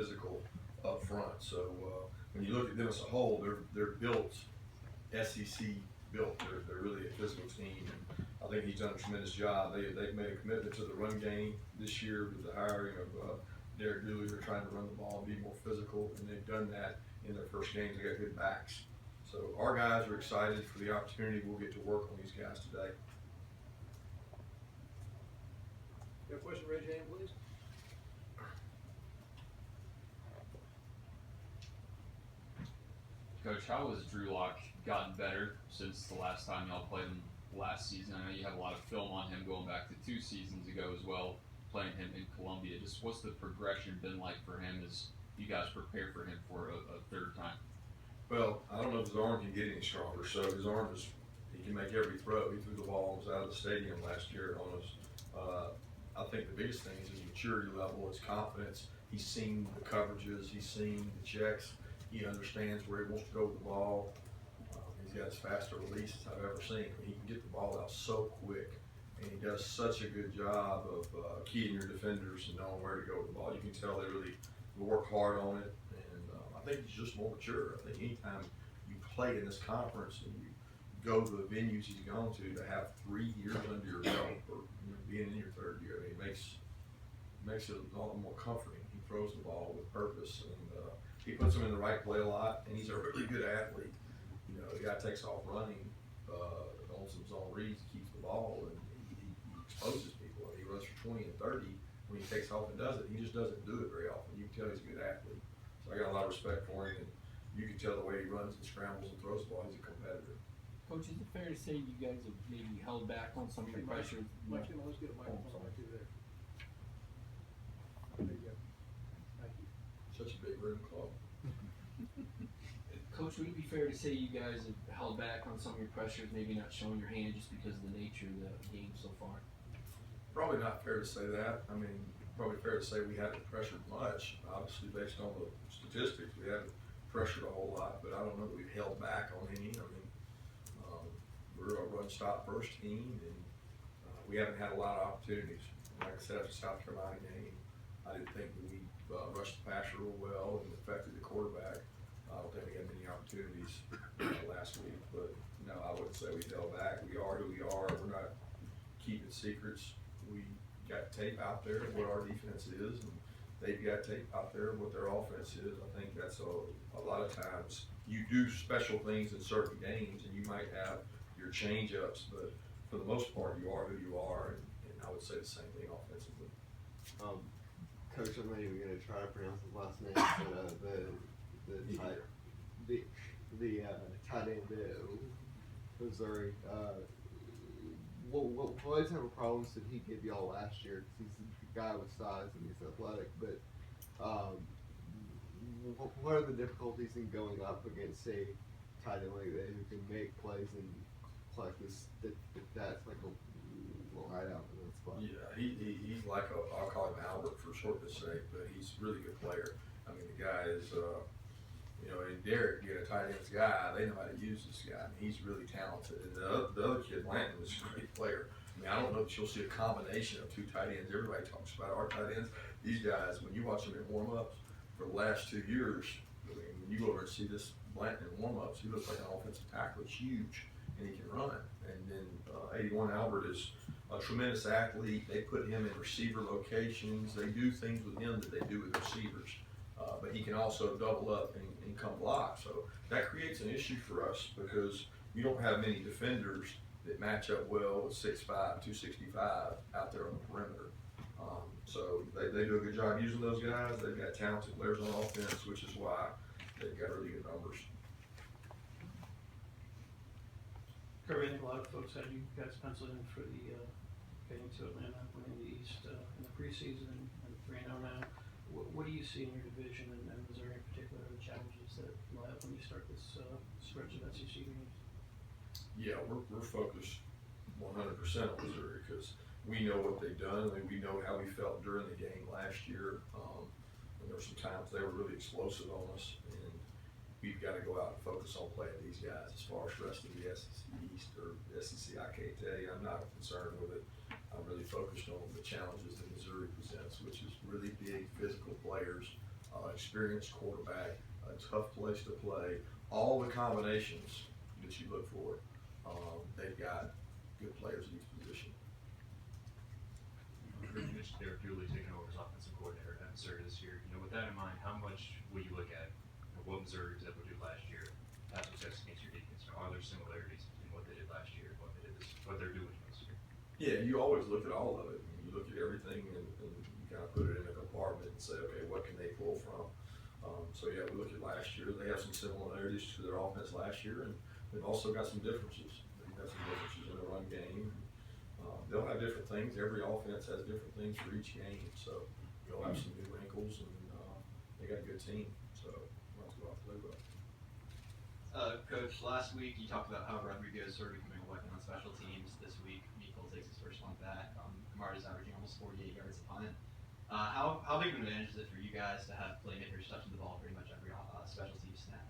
physical up front. So when you look at them as a whole, they're built SEC built. They're really a physical team. And I think he's done a tremendous job. They've made a commitment to the run game this year with the hiring of Derek Dooley. They're trying to run the ball and be more physical, and they've done that in their first games. They got good backs. So our guys are excited for the opportunity. We'll get to work on these guys today. You have a question, raise your hand, please. Coach, how has Drew Lock gotten better since the last time y'all played him last season? I know you have a lot of film on him going back to 2 seasons ago as well, playing him in Columbia. Just what's the progression been like for him as you guys prepare for him for a third time? Well, I don't know if his arm can get any stronger. So his arm is, he can make every throw. He threw the balls out of the stadium last year on us. I think the biggest thing is his maturity level, his confidence. He's seen the coverages, he's seen the checks. He understands where he wants to go with the ball. He's got as fast a release as I've ever seen. He can get the ball out so quick, and he does such a good job of keying your defenders and knowing where to go with the ball. You can tell they really work hard on it, and I think he's just more mature. I think anytime you play in this conference and you go to the venues he's gone to have 3 years under your belt, or being in your 3rd year, I mean, it makes it a lot more comforting. He throws the ball with purpose, and he puts them in the right play a lot, and he's a really good athlete. You know, the guy takes off running on some zone reads, keeps the ball, and he exposes people. He runs for 20 and 30 when he takes off and does it. He just doesn't do it very often. You can tell he's a good athlete. So I got a lot of respect for him, and you can tell the way he runs and scrambles and throws the ball. He's a competitor. Coach, is it fair to say you guys have maybe held back on some of your pressure? Let's get a microphone right there. There you go. Thank you. Such a big room club. Coach, would it be fair to say you guys have held back on some of your pressures, maybe not showing your hand just because of the nature of the game so far? Probably not fair to say that. I mean, probably fair to say we haven't pressured much. Obviously, based on the statistics, we haven't pressured a whole lot, but I don't know that we've held back on any. I mean, we're a run-stop first team, and we haven't had a lot of opportunities. Like I said, after the South Carolina game, I didn't think that we rushed the passer real well and affected the quarterback. I don't think we had many opportunities last week, but no, I wouldn't say we held back. We are who we are. We're not keeping secrets. We got tape out there of what our defense is, and they've got tape out there of what their offense is. I think that's a lot of times you do special things in certain games, and you might have your change-ups, but for the most part, you are who you are, and I would say the same thing offensively. Coach, I'm not even going to try to pronounce his last name, but the tight end Missouri. What type of problems did he give y'all last year? Because he's a guy with size and he's athletic, but what are the difficulties in going up against a tight end like that who can make plays and like this? That's like a right out in that spot. Yeah, he's like I'll call him Albert for shortness sake, but he's a really good player. I mean, the guy is, and Derek, a tight end's guy, they know how to use this guy. I mean, he's really talented. And the other kid, Landon, was a great player. I mean, I don't know that you'll see a combination of 2 tight ends. Everybody talks about our tight ends. These guys, when you watch them in warm-ups for the last 2 years, I mean, when you go over and see this Blanton in warm-ups, he looks like an offensive tackle. He's huge, and he can run. And then 81 Albert is a tremendous athlete. They put him in receiver locations. They do things with him that they do with receivers. But he can also double up and come block. So that creates an issue for us because you don't have many defenders that match up well with 6'5", 265 out there on the perimeter. So they do a good job using those guys. They've got talented players on offense, which is why they've got really good numbers. Kirby, I think a lot of folks had you guys penciled in for the getting to Atlanta, winning the East in the preseason and 3-0 now. What do you see in your division and Missouri in particular, the challenges that you'll have when you start this stretch of SEC games? Yeah, we're focused 100% on Missouri because we know what they've done. And we know how we felt during the game last year. And there were some times they were really explosive on us, and we've got to go out and focus on playing these guys. As far as the rest of the SEC East or SEC, I can't tell you. I'm not concerned with it. I'm really focused on the challenges that Missouri presents, which is really big physical players experienced quarterback, a tough place to play, all the combinations that you look for. They've got good players at each position. You mentioned Derek Dooley taking over as offensive coordinator at Missouri this year. With that in mind, how much will you look at what Missouri was able to do last year, have success against your defense? Are there similarities between what they did last year and what they're doing this year? Yeah, you always look at all of it. You look at everything and you kind of put it in a compartment and say, okay, what can they pull from? So yeah, we look at last year. They have some similarities to their offense last year, and they've also got some differences. They've got some differences in the run game. They'll have different things. Every offense has different things for each game. So you'll have some new wrinkles, and they got a good team. So let's go off to play well. Coach, last week you talked about how Rodrigo is sort of becoming a weapon on special teams. This week, Miko takes his first one back. Kamara's averaging almost 48 yards a punt. How big of an advantage is it for you guys to have playmakers touching the ball pretty much every special team snap?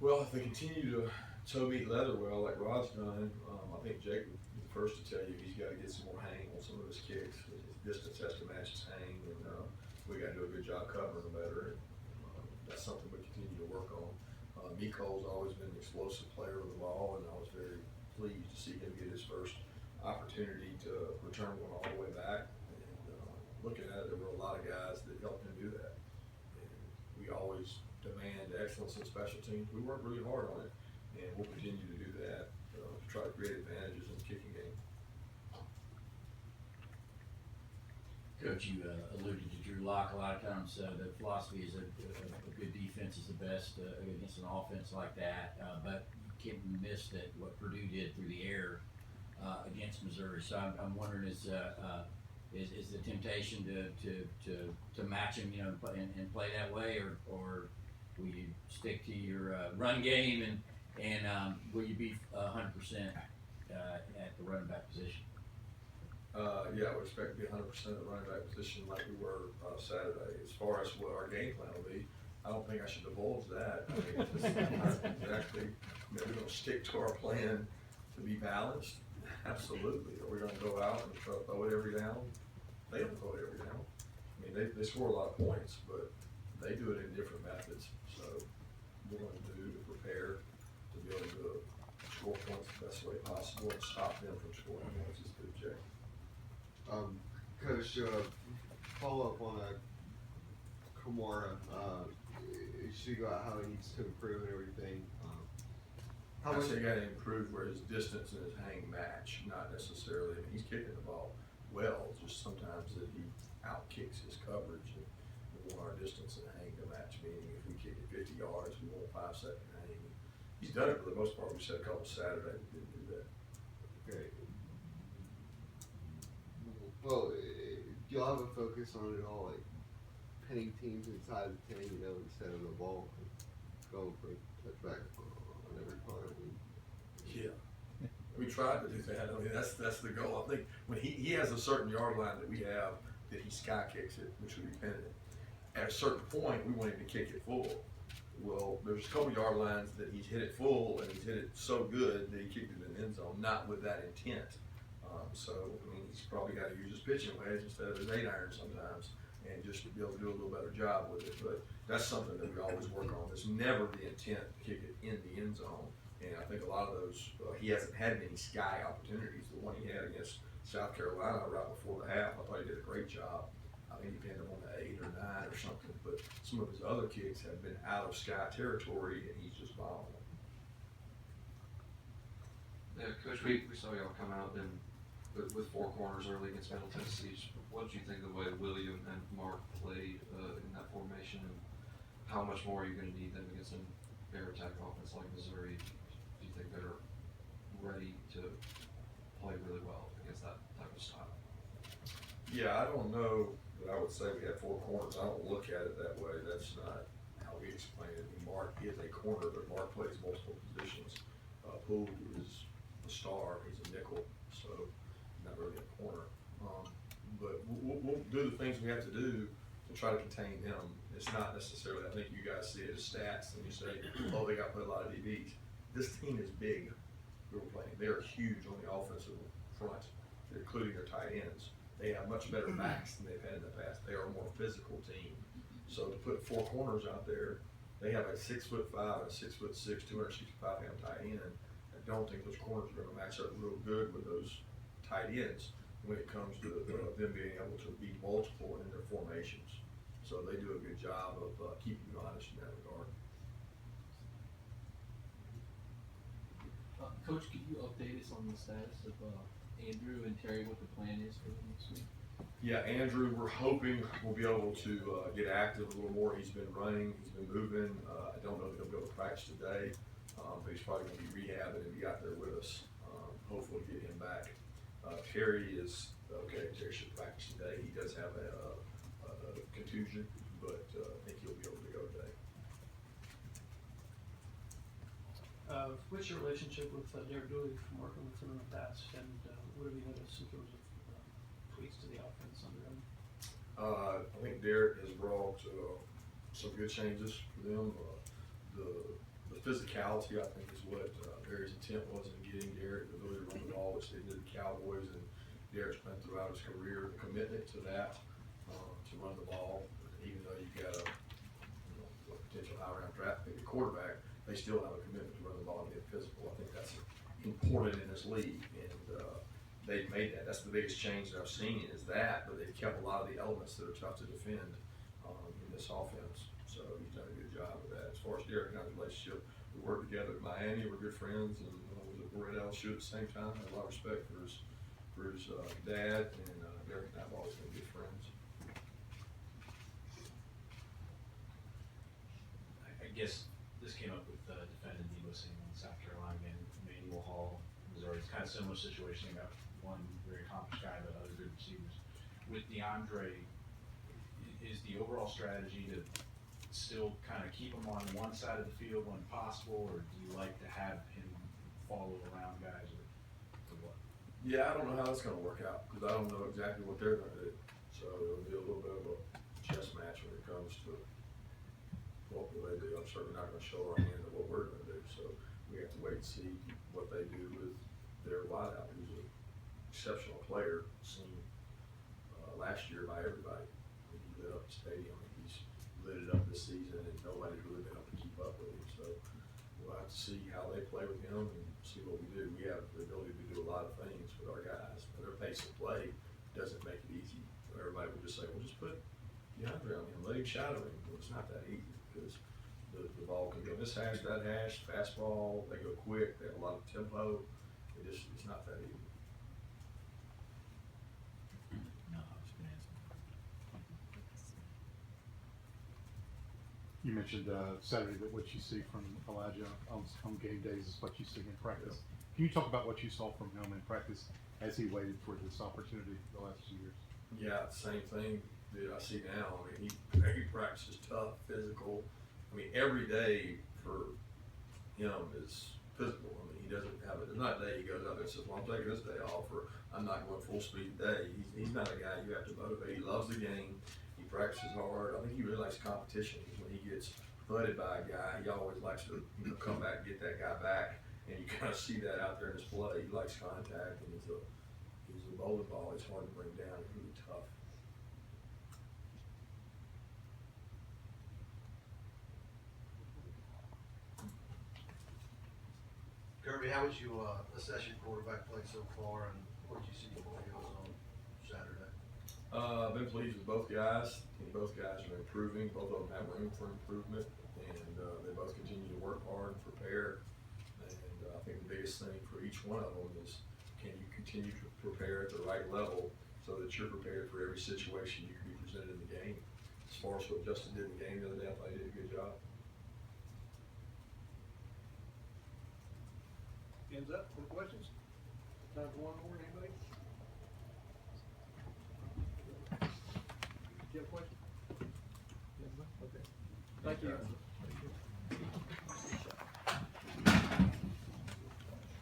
Well, if they continue to toe meat leather well like Rod's done, I think Jake would be the first to tell you he's got to get some more hang on some of his kicks. His distance has to match his hang, and we got to do a good job covering him better. And, that's something we continue to work on. Miko's always been an explosive player with the ball, and I was very pleased to see him get his first opportunity to return one all the way back. And looking at it, there were a lot of guys that helped him do that. And we always demand excellence in special teams. We work really hard on it, and we'll continue to do that to try to create advantages in the kicking game. Coach, you alluded to Drew Lock a lot of times. The philosophy is a good defense is the best against an offense like that, but you can't miss that what Purdue did through the air against Missouri. So I'm wondering is the temptation to match him, and play that way, or will you stick to your run game and will you be 100% at the running back position? Yeah, I would expect to be 100% at the running back position like we were Saturday. As far as what our game plan will be, I don't think I should divulge that. I mean, this is not exactly, we're going to stick to our plan to be balanced. Absolutely. Are we going to go out and try to throw it every down? They don't throw it every down. I mean, they score a lot of points, but they do it in different methods. So we're going to do to prepare to be able to score points the best way possible and stop them from scoring points is the objective. Coach, follow up on Kamara. You speak about how he needs to improve and everything. I would say he got to improve where his distance and his hang match, not necessarily. I mean, he's kicking the ball well, just sometimes that he outkicks his coverage. And we want our distance and hang to match, meaning if we kick it 50 yards, we want 5-second hang. He's done it for the most part. We said a couple Saturdays, we didn't do that. Okay. Well, do y'all have a focus on it all, like pinning teams inside the 10, instead of the ball, going for a touchback on every punt? Yeah, we tried to do that. I mean, that's the goal. I think when he has a certain yard line that we have that he sky kicks it, which would be pinning it. At a certain point, we want him to kick it full. Well, there's a couple yard lines that he's hit it full and he's hit it so good that he kicked it in the end zone, not with that intent. So, I mean, he's probably got to use his pitching wedge instead of his 8-iron sometimes and just to be able to do a little better job with it. But that's something that we always work on. It's never the intent to kick it in the end zone. And I think a lot of those, he hasn't had many sky opportunities. The one he had against South Carolina right before the half, I thought he did a great job. I think he pinned him on the 8 or 9 or something. But some of his other kicks have been out of sky territory and he's just bombing them. Yeah, Coach, we saw y'all come out and with 4 corners early against Middle Tennessee. What did you think of the way William and Mark played in that formation, and how much more are you going to need them against an air attack offense like Missouri? Do you think they're ready to play really well against that type of style? Yeah, I don't know that I would say we had 4 corners. I don't look at it that way. That's not how we explain it. I mean, Mark is a corner, but Mark plays multiple positions. Poole is a star. He's a nickel, so not really a corner. But we'll do the things we have to do to try to contain him. It's not necessarily, I think you guys see it as stats and you say, oh, they got to play a lot of DBs. This team is big. We were playing. They are huge on the offensive front, including their tight ends. They have much better backs than they've had in the past. They are a more physical team. So to put four corners out there, they have a 6'5" and a 6'6", 265-pound tight end. I don't think those corners are gonna match up real good with those tight ends when it comes to them being able to be multiple in their formations. So they do a good job of keeping you honest in that regard. Coach, could you update us on the status of Andrew and Terry, what the plan is for them this week? Yeah, Andrew, we're hoping we'll be able to get active a little more. He's been running, he's been moving. I don't know if he'll be able to practice today, but he's probably going to be rehabbing and be out there with us. Hopefully get him back. Terry is, okay, Terry should practice today. He does have a contusion, but I think he'll be able to go today. What's your relationship with Derek Dooley from working with him in the past, and what have you noticed in terms of tweaks to the offense under him? I think Derek has brought some good changes for them. The physicality, I think, is what Barry's intent was in getting Derek the ability to run the ball, which they did the Cowboys, and Derek's been throughout his career the commitment to that, to run the ball. Even though you've got a potential high-round draft pick, a quarterback, they still have a commitment to run the ball and get physical. I think that's important in this league, and they've made that. That's the biggest change that I've seen is that, but they've kept a lot of the elements that are tough to defend in this offense. So he's done a good job with that. As far as Derek and I's relationship, we worked together at Miami. We're good friends, and was at Red LSU at the same time. I have a lot of respect for his dad, and Derek and I have always been good friends. I guess this came up with defending Debo Samuel in South Carolina and Emmanuel Hall, Missouri. It's kind of a similar situation. You got one very accomplished guy, but other good receivers. With DeAndre, is the overall strategy to still kind of keep him on one side of the field when possible, or do you like to have him follow around guys, or what? Yeah, I don't know how that's going to work out because I don't know exactly what they're going to do. So it'll be a little bit of a chess match when it comes to what will they do. I'm certainly not going to show our hand at what we're going to do. So we have to wait and see what they do with their wideout, who's an exceptional player, seen last year by everybody. He lit up the stadium, and he's lit it up this season, and nobody's really been able to keep up with him. So we'll have to see how they play with him and see what we do. We have the ability to do a lot of things with our guys, but their pace of play doesn't make it easy. So everybody would just say, well, just put DeAndre on him, let him shadow him. Well, it's not that easy because the ball can go this hash, that hash, fastball, they go quick, they have a lot of tempo. It's not that easy. No, I was gonna ask. You mentioned Saturday that what you see from Elijah on game days is what you see in practice. Can you talk about what you saw from him in practice as he waited for this opportunity the last 2 years? Yeah, same thing that I see now. I mean, he practices tough, physical. I mean, every day for him is physical. I mean, he doesn't have it. There's not a day he goes out there and says, well, I'm taking this day off, or I'm not going full speed today. He's not a guy you have to motivate. He loves the game. He practices hard. I think he really likes competition. When he gets butted by a guy, he always likes to come back and get that guy back. And you kind of see that out there in his play. He likes contact, and he's a bowling ball. It's hard to bring down. It's really tough. Kirby, how would you assess your quarterback play so far, and what did you see before he was on Saturday? I've been pleased with both guys. I think both guys are improving. Both of them have room for improvement, and they both continue to work hard and prepare. And I think the biggest thing for each one of them is, can you continue to prepare at the right level so that you're prepared for every situation you can be presented in the game. As far as what Justin did in the game the other day, I thought he did a good job. Hands up, any questions? Time for one more, anybody? Do you have a question? Okay. Thank you.